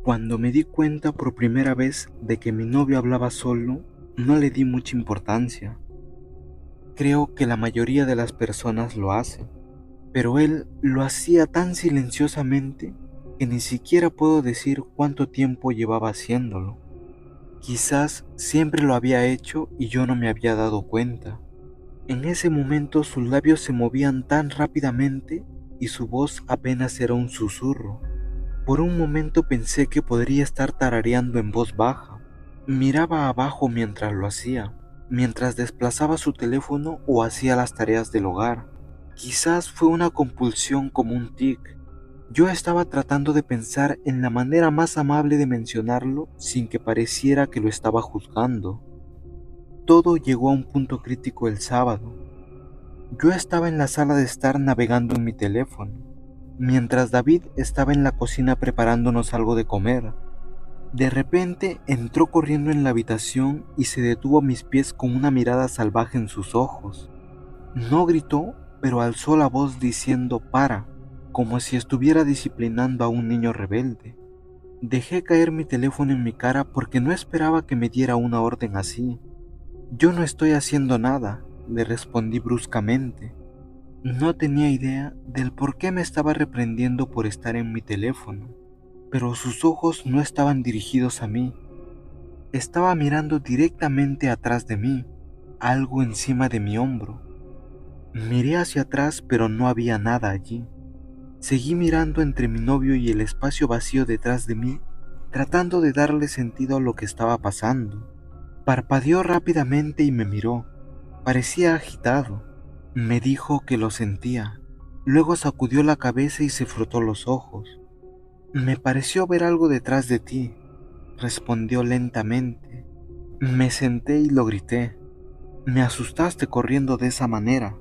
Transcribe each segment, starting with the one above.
Cuando me di cuenta por primera vez de que mi novio hablaba solo, no le di mucha importancia. Creo que la mayoría de las personas lo hacen, pero él lo hacía tan silenciosamente que ni siquiera puedo decir cuánto tiempo llevaba haciéndolo. Quizás siempre lo había hecho y yo no me había dado cuenta. En ese momento sus labios se movían tan rápidamente y su voz apenas era un susurro. Por un momento pensé que podría estar tarareando en voz baja. Miraba abajo mientras lo hacía, mientras desplazaba su teléfono o hacía las tareas del hogar. Quizás fue una compulsión como un tic. Yo estaba tratando de pensar en la manera más amable de mencionarlo sin que pareciera que lo estaba juzgando. Todo llegó a un punto crítico el sábado. Yo estaba en la sala de estar navegando en mi teléfono, mientras David estaba en la cocina preparándonos algo de comer. De repente entró corriendo en la habitación y se detuvo a mis pies con una mirada salvaje en sus ojos. No gritó, pero alzó la voz diciendo "para", como si estuviera disciplinando a un niño rebelde. Dejé caer mi teléfono en mi cara porque no esperaba que me diera una orden así. «Yo no estoy haciendo nada», le respondí bruscamente. No tenía idea del por qué me estaba reprendiendo por estar en mi teléfono, pero sus ojos no estaban dirigidos a mí. Estaba mirando directamente atrás de mí, algo encima de mi hombro. Miré hacia atrás, pero no había nada allí. Seguí mirando entre mi novio y el espacio vacío detrás de mí, tratando de darle sentido a lo que estaba pasando. Parpadeó rápidamente y me miró. Parecía agitado. Me dijo que lo sentía. Luego sacudió la cabeza y se frotó los ojos. «Me pareció ver algo detrás de ti», respondió lentamente. Me senté y lo grité. «Me asustaste corriendo de esa manera».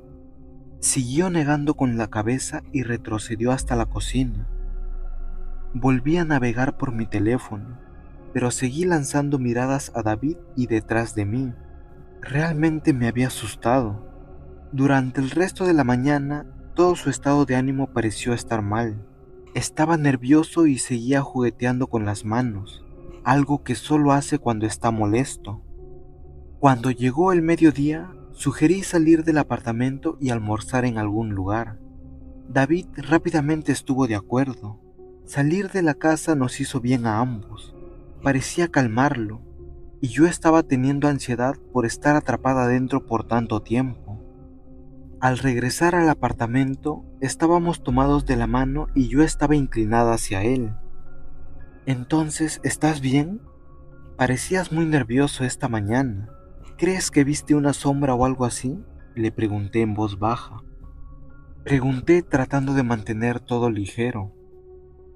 Siguió negando con la cabeza y retrocedió hasta la cocina. Volví a navegar por mi teléfono, pero seguí lanzando miradas a David y detrás de mí. Realmente me había asustado. Durante el resto de la mañana, todo su estado de ánimo pareció estar mal. Estaba nervioso y seguía jugueteando con las manos, algo que solo hace cuando está molesto. Cuando llegó el mediodía, sugerí salir del apartamento y almorzar en algún lugar. David rápidamente estuvo de acuerdo. Salir de la casa nos hizo bien a ambos. Parecía calmarlo, y yo estaba teniendo ansiedad por estar atrapada dentro por tanto tiempo. Al regresar al apartamento, estábamos tomados de la mano y yo estaba inclinada hacia él. «Entonces, ¿estás bien? Parecías muy nervioso esta mañana. ¿Crees que viste una sombra o algo así?», le pregunté en voz baja. Pregunté tratando de mantener todo ligero.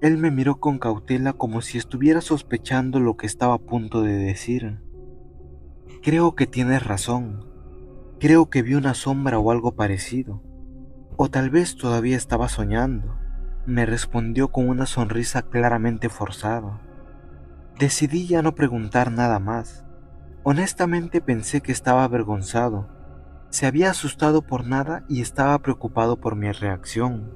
Él me miró con cautela como si estuviera sospechando lo que estaba a punto de decir. «Creo que tienes razón. Creo que vi una sombra o algo parecido. O tal vez todavía estaba soñando», me respondió con una sonrisa claramente forzada. Decidí ya no preguntar nada más. Honestamente pensé que estaba avergonzado. Se había asustado por nada y estaba preocupado por mi reacción.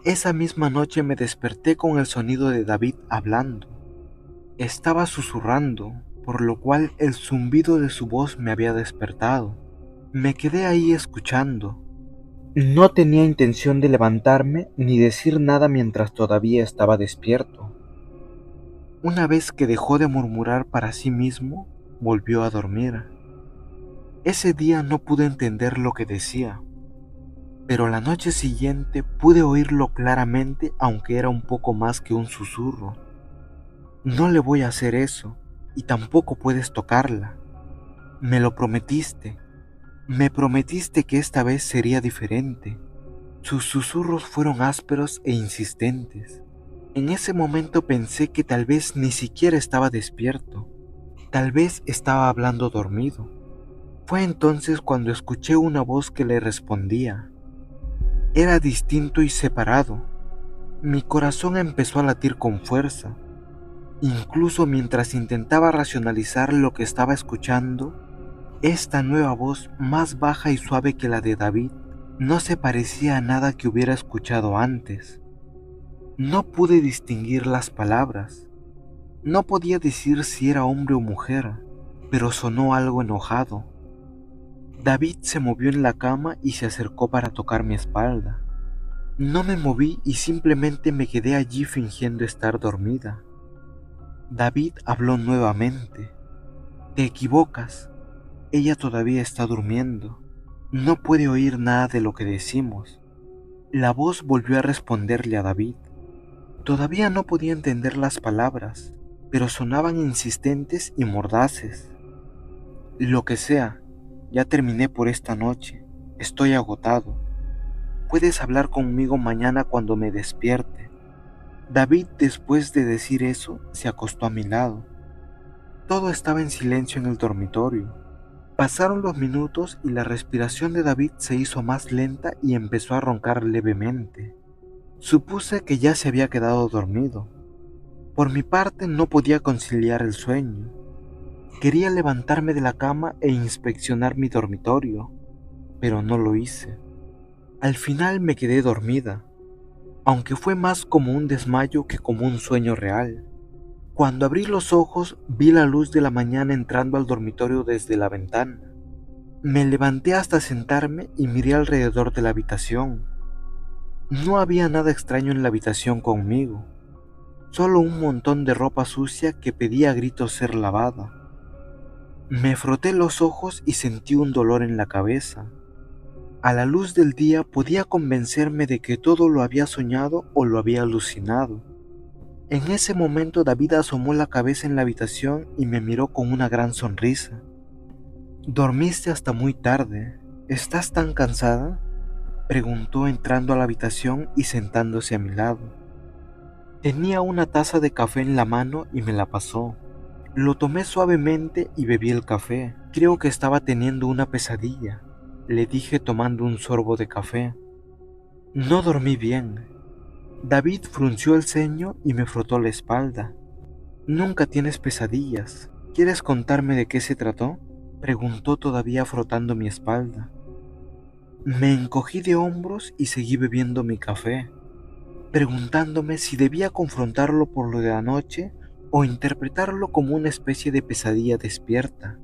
Esa misma noche me desperté con el sonido de David hablando. Estaba susurrando, por lo cual el zumbido de su voz me había despertado. Me quedé ahí escuchando. No tenía intención de levantarme ni decir nada mientras todavía estaba despierto. Una vez que dejó de murmurar para sí mismo, volvió a dormir. Ese día no pude entender lo que decía, pero la noche siguiente pude oírlo claramente, aunque era un poco más que un susurro. «No le voy a hacer eso, y tampoco puedes tocarla. Me lo prometiste. Me prometiste que esta vez sería diferente». Sus susurros fueron ásperos e insistentes. En ese momento pensé que tal vez ni siquiera estaba despierto. Tal vez estaba hablando dormido. Fue entonces cuando escuché una voz que le respondía. Era distinto y separado. Mi corazón empezó a latir con fuerza. Incluso mientras intentaba racionalizar lo que estaba escuchando, esta nueva voz, más baja y suave que la de David, no se parecía a nada que hubiera escuchado antes. No pude distinguir las palabras, No podía decir si era hombre o mujer, pero sonó algo enojado. David se movió en la cama y se acercó para tocar mi espalda. No me moví y simplemente me quedé allí fingiendo estar dormida. David habló nuevamente. Te equivocas. Ella todavía está durmiendo. No puede oír nada de lo que decimos. La voz volvió a responderle a David. Todavía no podía entender las palabras, pero sonaban insistentes y mordaces. Lo que sea, ya terminé por esta noche. Estoy agotado. Puedes hablar conmigo mañana cuando me despierte. David, después de decir eso, se acostó a mi lado. Todo estaba en silencio en el dormitorio. Pasaron los minutos y la respiración de David se hizo más lenta y empezó a roncar levemente. Supuse que ya se había quedado dormido. Por mi parte no podía conciliar el sueño. Quería levantarme de la cama e inspeccionar mi dormitorio, pero no lo hice. Al final me quedé dormida, aunque fue más como un desmayo que como un sueño real. Cuando abrí los ojos vi la luz de la mañana entrando al dormitorio desde la ventana. Me levanté hasta sentarme y miré alrededor de la habitación. No había nada extraño en la habitación conmigo, solo un montón de ropa sucia que pedía a gritos ser lavada. Me froté los ojos y sentí un dolor en la cabeza. A la luz del día podía convencerme de que todo lo había soñado o lo había alucinado. En ese momento David asomó la cabeza en la habitación y me miró con una gran sonrisa. «Dormiste hasta muy tarde. ¿Estás tan cansada?», preguntó entrando a la habitación y sentándose a mi lado. Tenía una taza de café en la mano y me la pasó. Lo tomé suavemente y bebí el café. Creo que estaba teniendo una pesadilla, le dije tomando un sorbo de café. No dormí bien. David frunció el ceño y me frotó la espalda. Nunca tienes pesadillas. ¿Quieres contarme de qué se trató?, preguntó todavía frotando mi espalda. Me encogí de hombros y seguí bebiendo mi café, preguntándome si debía confrontarlo por lo de anoche o interpretarlo como una especie de pesadilla despierta.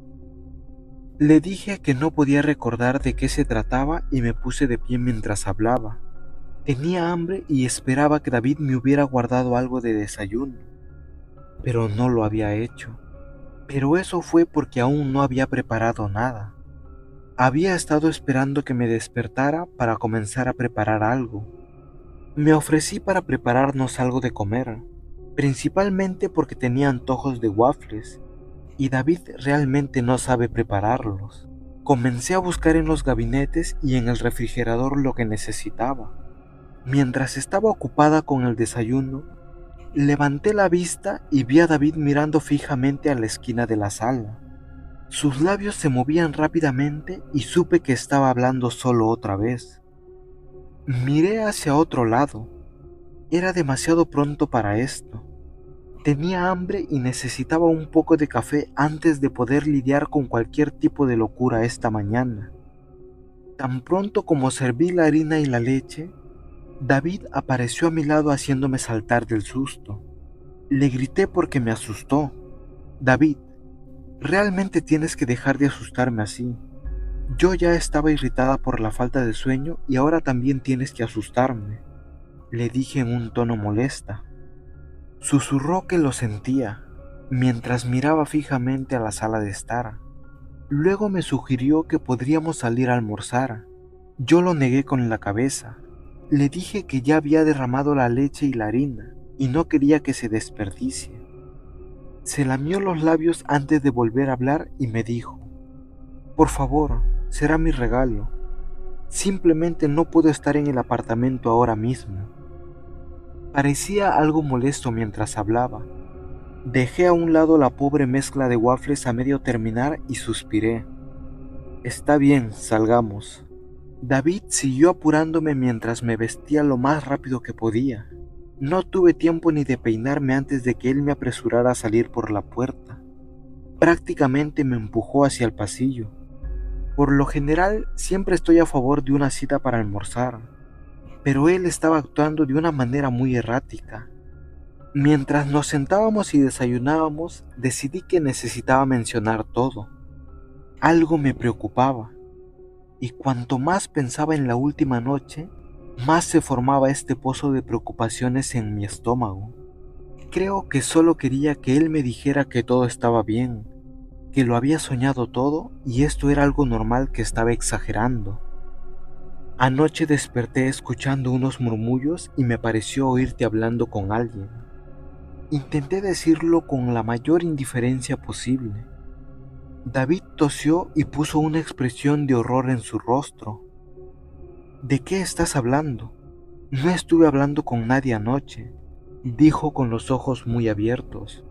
Le dije que no podía recordar de qué se trataba y me puse de pie mientras hablaba. Tenía hambre y esperaba que David me hubiera guardado algo de desayuno, pero no lo había hecho. Pero eso fue porque aún no había preparado nada. Había estado esperando que me despertara para comenzar a preparar algo. Me ofrecí para prepararnos algo de comer, principalmente porque tenía antojos de waffles, y David realmente no sabe prepararlos. Comencé a buscar en los gabinetes y en el refrigerador lo que necesitaba. Mientras estaba ocupada con el desayuno, levanté la vista y vi a David mirando fijamente a la esquina de la sala. Sus labios se movían rápidamente y supe que estaba hablando solo otra vez. Miré hacia otro lado. Era demasiado pronto para esto. Tenía hambre y necesitaba un poco de café antes de poder lidiar con cualquier tipo de locura esta mañana. Tan pronto como serví la harina y la leche, David apareció a mi lado haciéndome saltar del susto. Le grité porque me asustó. «David, realmente tienes que dejar de asustarme así. Yo ya estaba irritada por la falta de sueño y ahora también tienes que asustarme», le dije en un tono molesta. Susurró que lo sentía, mientras miraba fijamente a la sala de estar. Luego me sugirió que podríamos salir a almorzar. Yo lo negué con la cabeza. Le dije que ya había derramado la leche y la harina y no quería que se desperdicie. Se lamió los labios antes de volver a hablar y me dijo: «Por favor, será mi regalo. Simplemente no puedo estar en el apartamento ahora mismo». Parecía algo molesto mientras hablaba. Dejé a un lado la pobre mezcla de waffles a medio terminar y suspiré. «Está bien, salgamos». David siguió apurándome mientras me vestía lo más rápido que podía. No tuve tiempo ni de peinarme antes de que él me apresurara a salir por la puerta. Prácticamente me empujó hacia el pasillo. Por lo general, siempre estoy a favor de una cita para almorzar, pero él estaba actuando de una manera muy errática. Mientras nos sentábamos y desayunábamos, decidí que necesitaba mencionar todo. Algo me preocupaba, y cuanto más pensaba en la última noche, más se formaba este pozo de preocupaciones en mi estómago. Creo que solo quería que él me dijera que todo estaba bien, que lo había soñado todo y esto era algo normal, que estaba exagerando. Anoche desperté escuchando unos murmullos y me pareció oírte hablando con alguien. Intenté decirlo con la mayor indiferencia posible. David tosió y puso una expresión de horror en su rostro. ¿De qué estás hablando? No estuve hablando con nadie anoche, dijo con los ojos muy abiertos.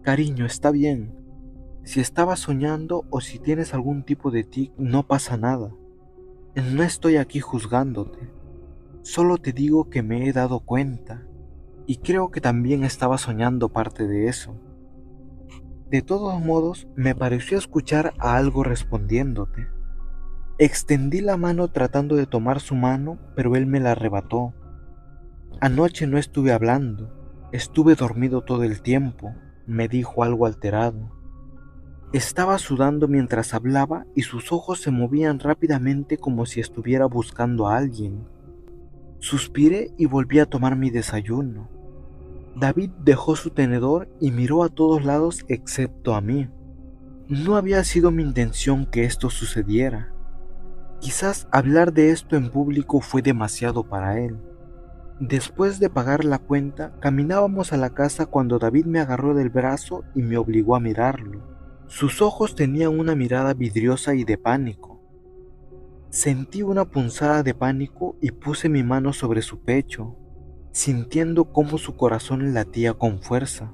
Cariño, está bien. Si estabas soñando o si tienes algún tipo de tic, no pasa nada. No estoy aquí juzgándote. Solo te digo que me he dado cuenta y creo que también estaba soñando parte de eso. De todos modos, me pareció escuchar a algo respondiéndote. Extendí la mano tratando de tomar su mano, pero él me la arrebató. Anoche no estuve hablando, estuve dormido todo el tiempo, me dijo algo alterado. Estaba sudando mientras hablaba y sus ojos se movían rápidamente como si estuviera buscando a alguien. Suspiré y volví a tomar mi desayuno. David dejó su tenedor y miró a todos lados excepto a mí. No había sido mi intención que esto sucediera. Quizás hablar de esto en público fue demasiado para él. Después de pagar la cuenta, caminábamos a la casa cuando David me agarró del brazo y me obligó a mirarlo. Sus ojos tenían una mirada vidriosa y de pánico. Sentí una punzada de pánico y puse mi mano sobre su pecho, sintiendo cómo su corazón latía con fuerza.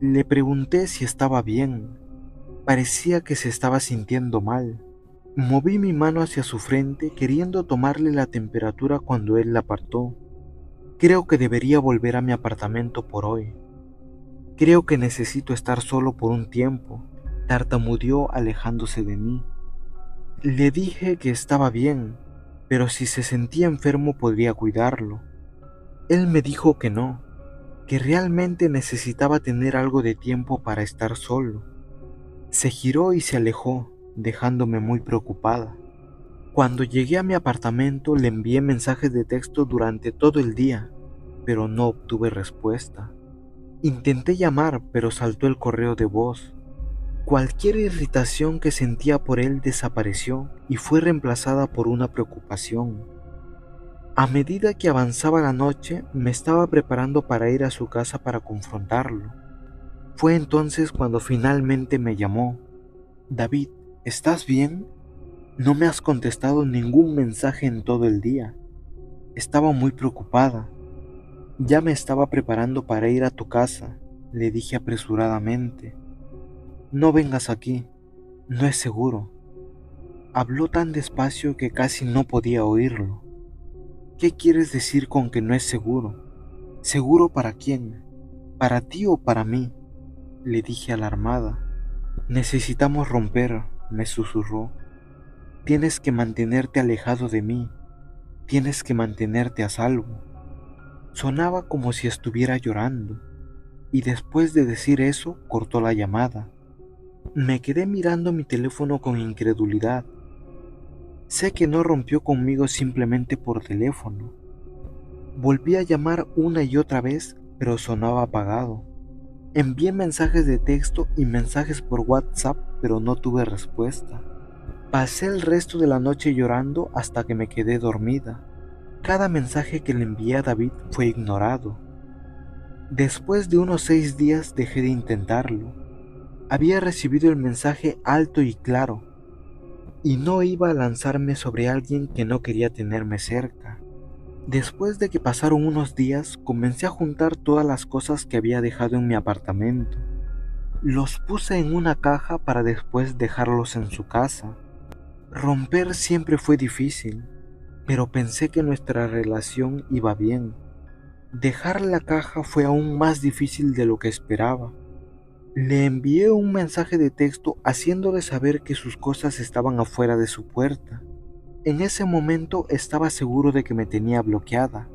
Le pregunté si estaba bien. Parecía que se estaba sintiendo mal. Moví mi mano hacia su frente queriendo tomarle la temperatura cuando él la apartó. Creo que debería volver a mi apartamento por hoy. Creo que necesito estar solo por un tiempo, tartamudeó alejándose de mí. Le dije que estaba bien, pero si se sentía enfermo podría cuidarlo. Él me dijo que no, que realmente necesitaba tener algo de tiempo para estar solo. Se giró y se alejó, dejándome muy preocupada. Cuando llegué a mi apartamento le envié mensajes de texto durante todo el día, pero no obtuve respuesta. Intenté llamar, pero saltó el correo de voz. Cualquier irritación que sentía por él desapareció y fue reemplazada por una preocupación. A medida que avanzaba la noche, me estaba preparando para ir a su casa para confrontarlo. Fue entonces cuando finalmente me llamó. David, ¿estás bien? No me has contestado ningún mensaje en todo el día. Estaba muy preocupada. Ya me estaba preparando para ir a tu casa, le dije apresuradamente. No vengas aquí, no es seguro. Habló tan despacio que casi no podía oírlo. ¿Qué quieres decir con que no es seguro? ¿Seguro para quién? ¿Para ti o para mí? Le dije alarmada. Necesitamos romper, me susurró. Tienes que mantenerte alejado de mí. Tienes que mantenerte a salvo. Sonaba como si estuviera llorando, y después de decir eso, cortó la llamada. Me quedé mirando mi teléfono con incredulidad. Sé que no rompió conmigo simplemente por teléfono. Volví a llamar una y otra vez, pero sonaba apagado. Envié mensajes de texto y mensajes por WhatsApp, pero no tuve respuesta. Pasé el resto de la noche llorando hasta que me quedé dormida. Cada mensaje que le envié a David fue ignorado. Después de unos 6 días dejé de intentarlo. Había recibido el mensaje alto y claro, y no iba a lanzarme sobre alguien que no quería tenerme cerca. Después de que pasaron unos días, comencé a juntar todas las cosas que había dejado en mi apartamento. Los puse en una caja para después dejarlos en su casa. Romper siempre fue difícil, pero pensé que nuestra relación iba bien. Dejar la caja fue aún más difícil de lo que esperaba. Le envié un mensaje de texto haciéndole saber que sus cosas estaban afuera de su puerta. En ese momento estaba seguro de que me tenía bloqueada.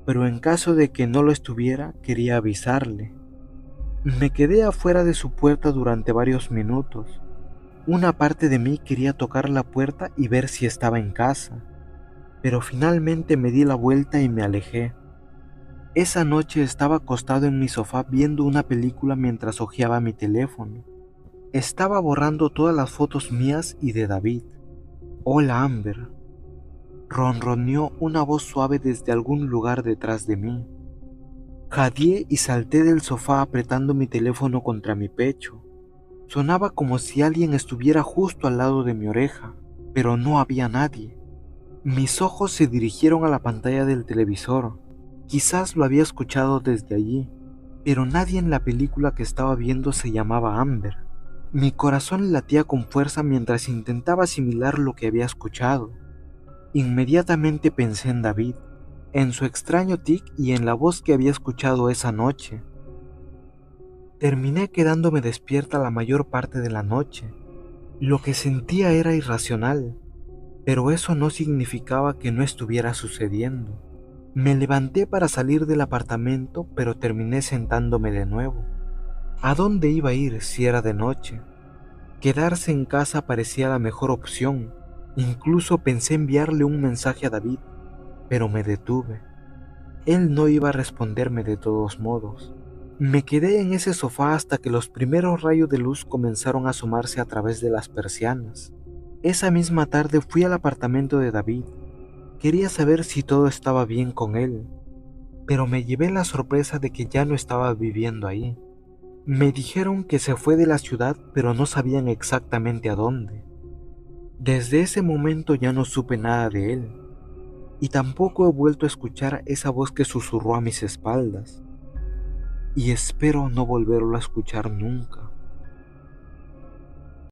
pero en caso de que no lo estuviera, quería avisarle. Me quedé afuera de su puerta durante varios minutos. Una parte de mí quería tocar la puerta y ver si estaba en casa, pero finalmente me di la vuelta y me alejé. Esa noche estaba acostado en mi sofá viendo una película mientras hojeaba mi teléfono. Estaba borrando todas las fotos mías y de David. Hola, Amber. Ronroneó una voz suave desde algún lugar detrás de mí. Jadeé y salté del sofá apretando mi teléfono contra mi pecho. Sonaba como si alguien estuviera justo al lado de mi oreja, pero no había nadie. Mis ojos se dirigieron a la pantalla del televisor. Quizás lo había escuchado desde allí, pero nadie en la película que estaba viendo se llamaba Amber. Mi corazón latía con fuerza mientras intentaba asimilar lo que había escuchado. Inmediatamente pensé en David, en su extraño tic y en la voz que había escuchado esa noche. Terminé quedándome despierta la mayor parte de la noche. Lo que sentía era irracional, pero eso no significaba que no estuviera sucediendo. Me levanté para salir del apartamento, pero terminé sentándome de nuevo. ¿A dónde iba a ir si era de noche? Quedarse en casa parecía la mejor opción. Incluso pensé enviarle un mensaje a David, pero me detuve. Él no iba a responderme de todos modos. Me quedé en ese sofá hasta que los primeros rayos de luz comenzaron a asomarse a través de las persianas. Esa misma tarde fui al apartamento de David. Quería saber si todo estaba bien con él, pero me llevé la sorpresa de que ya no estaba viviendo ahí. Me dijeron que se fue de la ciudad, pero no sabían exactamente a dónde. Desde ese momento ya no supe nada de él, y tampoco he vuelto a escuchar esa voz que susurró a mis espaldas, y espero no volverlo a escuchar nunca.